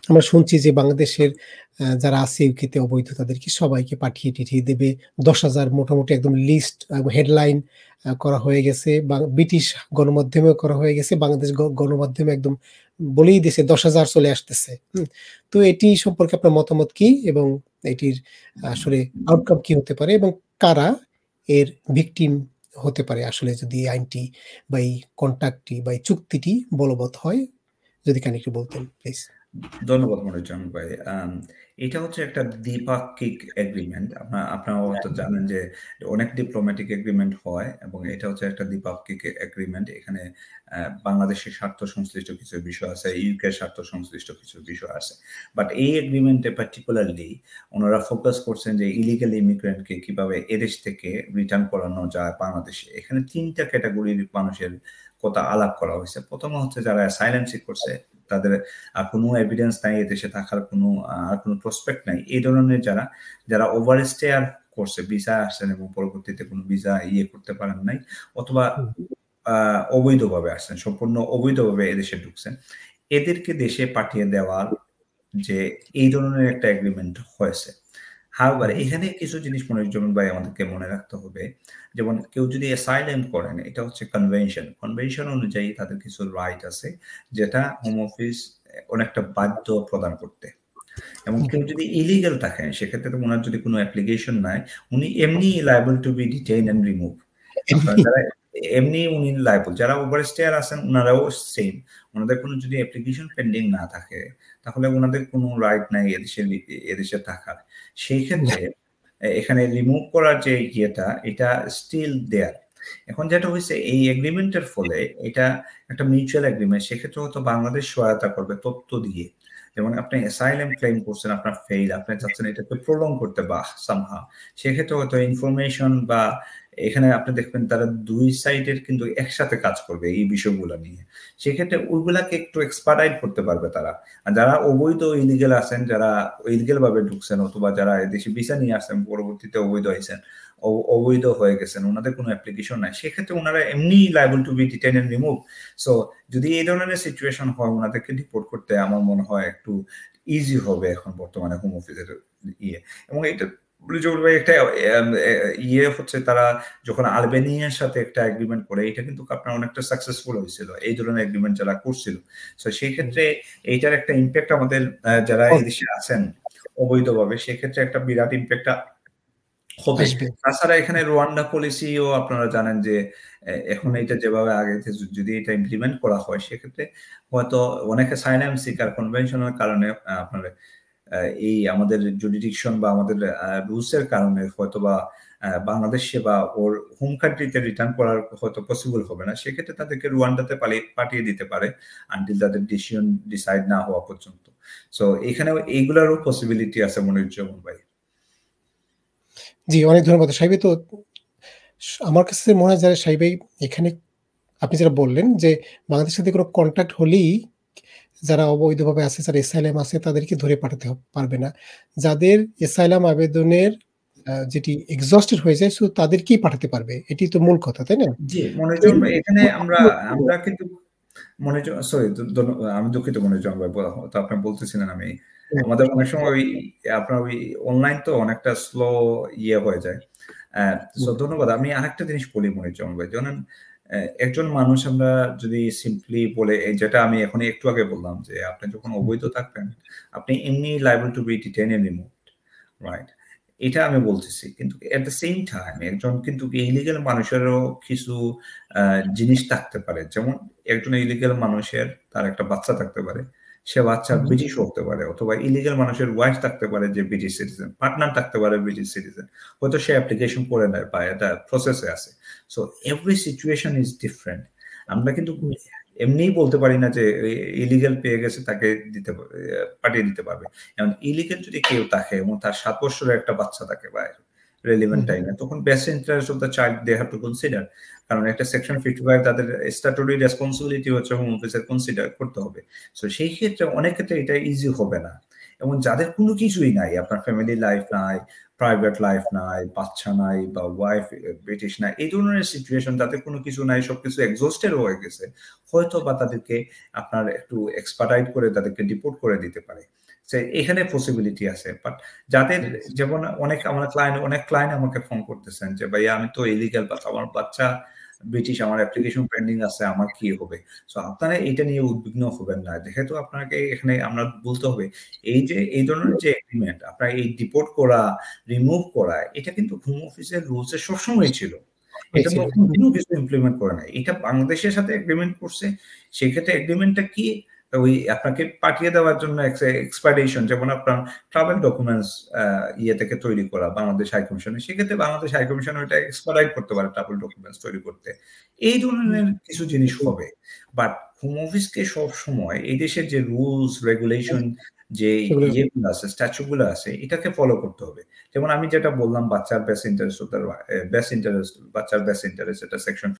আমরা শুনছি যে বাংলাদেশের যারা আছে ইউকেতে অবৈধ তাদেরকে সবাইকে পাঠিয়ে টিঠিয়ে দেবে। ১০,০০০ মোটামুটি একদম লিস্ট হেডলাইন করা হয়ে গেছে। ব্রিটিশ গণমাধ্যমেও করা হয়ে গেছে। বাংলাদেশ গণমাধ্যমে একদম বলেই দিয়েছে ১০,০০০ চলে আসতেছে। তো এটি সম্পর্কে আপনার মতামত কি? এবং এটির আসলে আউটকাম কি হতে পারে? এবং কারা এর ভিকটিম হতে পারে আসলে যদি এই আইনটি বা এই কন্ট্রাক্টটি বা এই চুক্তিটি বলবৎ হয়? যদি খানিক একটু বলতেন প্লিজ। ধন্যবাদ মনিরুজ্জামান ভাই। এটা হচ্ছে একটা দ্বিপাক্ষিক এগ্রিমেন্ট। আপনারা হয়তো জানেন যে অনেক ডিপ্লোম্যাটিক এগ্রিমেন্ট হয় এবং এটা হচ্ছে একটা দ্বিপাক্ষিক এগ্রিমেন্ট। এখানে বাংলাদেশের স্বার্থ সংশ্লিষ্ট কিছু বিষয় আছে, ইউকে স্বার্থ সংশ্লিষ্ট কিছু বিষয় আছে। বাট এই এগ্রিমেন্টে পার্টিকুলারলি ওনারা ফোকাস করছেন যে ইলিগাল ইমিগ্রেন্টকে কিভাবে এদেশ থেকে রিটার্ন করানো যায় বাংলাদেশে। এখানে ৩টা ক্যাটাগরির মানুষের কথা আলাপ করা হয়েছে। প্রথম হচ্ছে যারা অ্যাসাইলাম সিক করছে, তাদের কোনো এভিডেন্স নাই, এদেশে থাকার কোনো প্রসপেক্ট নাই, এই ধরনের যারা ওভারস্টেয়ার করছে, ভিসা আসছেন এবং পরবর্তীতে কোনো ভিসা করতে পারেন নাই, অথবা অবৈধভাবে আসছেন, সম্পূর্ণ অবৈধভাবে এদেশে ঢুকছেন, এদেরকে দেশে পাঠিয়ে দেওয়ার যে এই ধরনের একটা এগ্রিমেন্ট হয়েছে। হাওয়ার এখানে কিছু জিনিস মনিরুজ্জামান ভাই আমাদেরকে মনে রাখতে হবে। যেমন কেউ যদি অ্যাসাইলাম করেন, এটা হচ্ছে কনভেনশন অনুযায়ী তাদের কিছু রাইট আছে, যেটা হোম অফিস অনেকটা বাধ্য প্রদান করতে। এবং কেউ যদি ইলিগাল থাকেন, সেক্ষেত্রে তো ওনার যদি কোনো অ্যাপ্লিকেশন নাই, উনি এমনি liable to be detain and remove. আপনার যারা এমনি উনি লায়াবল, যারা ওভারস্টেয়ার আছেন ওনারাও সেম। ওনাদের কোনো যদি অ্যাপ্লিকেশন পেন্ডিং না থাকে, তাহলে ওনাদের কোনো রাইট নাই এদেশে থাকার। সেই ক্ষেত্রে এখানে রিমুভ করার যে এটা স্টিল দেয়ার। এখন যেটা হয়েছে, এই এগ্রিমেন্টের ফলে এটা একটা মিউচুয়াল এগ্রিমেন্ট, সেক্ষেত্রে হয়তো বাংলাদেশ সহায়তা করবে তথ্য দিয়ে। যেমন আপনি অ্যাসাইলাম ক্লেম করছেন, আপনার ফেইল, আপনি চাচ্ছেন এটাকে প্রলং করতে বা সামহাউ, সেক্ষেত্রে হয়তো ইনফরমেশন বা এখানে আপনি দেখবেন তারা দুই সাইডের কিন্তু একসাথে কাজ করবে এই বিষয়গুলো নিয়ে। সেক্ষেত্রে ওইগুলাকে একটু এক্সপার্টাইট করতে পারবে তারা। আর যারা অবৈধ ইলিগেল আছেন, যারা ইলিগেল ভাবে ঢুকছেন, অথবা যারা এদেশে ভিসা নিয়ে আসছেন পরবর্তীতে অবৈধ হয়েছেন, অবৈধ হয়ে গেছেন, ওনাদের কোনো অ্যাপ্লিকেশন নাই, সেক্ষেত্রে ওনারা এমনি liable to be detain and remove. So যদি এই ধরনের সিচুয়েশন হয়, ওনাদেরকে রিপোর্ট করতে আমার মনে হয় একটু ইজি হবে এখন বর্তমানে হোম অফিসের এবং এটা একটা হচ্ছে, তারা যখন আলবেনিয়ার সাথে একটা এগ্রিমেন্ট করে, এটা কিন্তু আপনার অনেকটা সাকসেসফুল হয়েছিল এই ধরনের এগ্রিমেন্ট যারা করছিল। তো সেই ক্ষেত্রে এইটার একটা ইম্প্যাক্ট আমাদের যারা এদেশে আছেন অবৈধভাবে, সেক্ষেত্রে একটা বিরাট ইম্প্যাক্ট হবে। তাছাড়া এখানে রুয়ান্ডা পলিসিও আপনারা জানেন যে এখন এটা যেভাবে আগে যদি এটা ইমপ্লিমেন্ট করা হয়, সেক্ষেত্রে হয়তো অনেকে অ্যাসাইলাম সিকার কনভেনশনের কারণে আপনার এই আমাদের জুডিডিকশন বা আমাদের রুলসের কারণে হয়তো বা বাংলাদেশে বা ওর হোম কান্ট্রিতে রিটার্ন করার হয়তো পসিবল হবে না। সেক্ষেত্রে তাদেরকে রুয়ান্ডাতে পাঠিয়ে দিতে পারে আনটিল তাদের ডিসিশন ডিসাইড না হওয়া পর্যন্ত। সো এখানে এইগুলারও পসিবিলিটি আছে মনিরুজ্জামান ভাই। জি, অনেক ধন্যবাদ সাহেব। তো আমার কাছে মনে হয় যারা সাহেব এখানে আপনি যেটা বললেন যে বাংলাদেশের সাথে কোনো কন্ট্যাক্ট হলেই যারা অবৈধভাবে আছে, যারা অ্যাসাইলাম আছে, তাদেরকে ধরে পাঠাতে পারবে না। যাদের অ্যাসাইলাম আবেদনের যেটি এক্সহস্টেড হয়ে যায়, শুধু তাদেরকেই পাঠাতে পারবে। এটি তো মূল কথা, তাই না? জি মনিরুজ্জামান ভাই, এখানে আমরা কিন্তু সরি, আমি দুঃখিত মনিরুজ্জামান ভাই, তো আপনি বলতেছিলেন, আমি আমাদের অনেক সময় ওই আপনার ওই অনলাইন তো অনেকটা স্লো হয়ে যায়। ধন্যবাদ। আমি আরেকটা জিনিস বলি মনিরুজ্জামান ভাই, জানেন একজন মানুষ আমরা যদি সিম্পলি বলে, যেটা আমি এখন একটু আগে বললাম, যে আপনি যখন অবৈধ থাকবেন আপনি এমনি liable to be detain and removed, right? এটা আমি বলতেছি, কিন্তু এট দ্য সেম টাইম একজন কিন্তু ইলিগাল মানুষেরও কিছু জিনিস থাকতে পারে। যেমন একজন ইলিগাল মানুষের তার একটা বাচ্চা থাকতে পারে, সে বাচ্চা ব্রিটিশ হতে পারে, অথবা ইলিগাল মানুষের ওয়াইফ থাকতে পারে যে ব্রিটিশ সিটিজেন, পার্টনার থাকতে পারে ব্রিটিশ সিটিজেন, হয়তো সে অ্যাপ্লিকেশন করে নেয় বা এটা প্রসেসে আছে। So every situation is different. আমরা কিন্তু এমনিই বলতে পারি না যে ইলিগাল পেয়ে গেছে তাকে পাঠিয়ে দিতে পারবে। এখন ইলিগাল যদি কেউ থাকে এবং তার 7 বছরের একটা বাচ্চা থাকে বা রেলিভেন্ট টাইমে, তখন best interest of the child they have to consider. কারণ একটা সেকশন 55 তাদের স্ট্যাটুটরি রেসপন্সিবিলিটি হচ্ছে হোম অফিসের কনসিডার করতে হবে। সো সেই ক্ষেত্রে অনেক ক্ষেত্রে এটা ইজি হবে না। এবং যাদের কোনো কিছুই নাই, আপনার ফ্যামিলি লাইফ নাই, প্রাইভেট লাইফ নাই, বাচ্চা নাই, বা ওয়াইফ ব্রিটিশ নাই, এই ধরনের সিচুয়েশন, তাদের কোনো কিছু নাই, সবকিছু এক্সস্টেড হয়ে গেছে, হয়তো বা তাদেরকে আপনার একটু এক্সপার্টাইট করে তাদেরকে ডিপোর্ট করে দিতে পারে। এখানে পসিবিলিটি আছে। বাট যাদের যেমন অনেক ক্লায়েন্ট আমাকে ফোন করতেছেন যে ভাইয়া আমি তো ইলিগাল, আমার বাচ্চা ব্রিটিশ, আমার অ্যাপ্লিকেশন পেন্ডিং আছে, আমার কি হবে? সো আপনারা এটা নিয়ে উদ্বিগ্ন হবেন না। যেহেতু আপনাকে এখানে আমরা বলতে হবে এই ধরনের যে এগ্রিমেন্ট, আপনার এই ডিপোর্ট করা, রিমুভ করা, এটা কিন্তু হোম অফিসের রুলস এ সবসময় ছিল। এটা নতুন কোনো কিছু ইমপ্লিমেন্ট করে নাই। এটা বাংলাদেশের সাথে এগ্রিমেন্ট করছে। সেক্ষেত্রে এগ্রিমেন্টটা কি, ওই আপনাকে পাঠিয়ে দেওয়ার জন্য এক্সপাইরেশন, যেমন আপনার ট্রাভেল ডকুমেন্টস ইয়ে থেকে তৈরি করা বাংলাদেশ হাই কমিশনে, সেক্ষেত্রে বাংলাদেশ হাই কমিশন ওইটা এক্সপাইরাইট করতে পারে ট্রাভেল ডকুমেন্টস তৈরি করতে। এই ধরনের কিছু জিনিস হবে। বাট হোম অফিসকে সব সময় এই দেশের যে রুলস রেগুলেশন, যে ইয়েগুলো আছে, স্ট্যাচুগুলো আছে, এটাকে ফলো করতে হবে। যেমন আমি যেটা বললাম, বাচ্চার বেস্ট ইন্টারেস্ট, বাচ্চার বেস্ট ইন্টারেস্ট, এটা সেকশন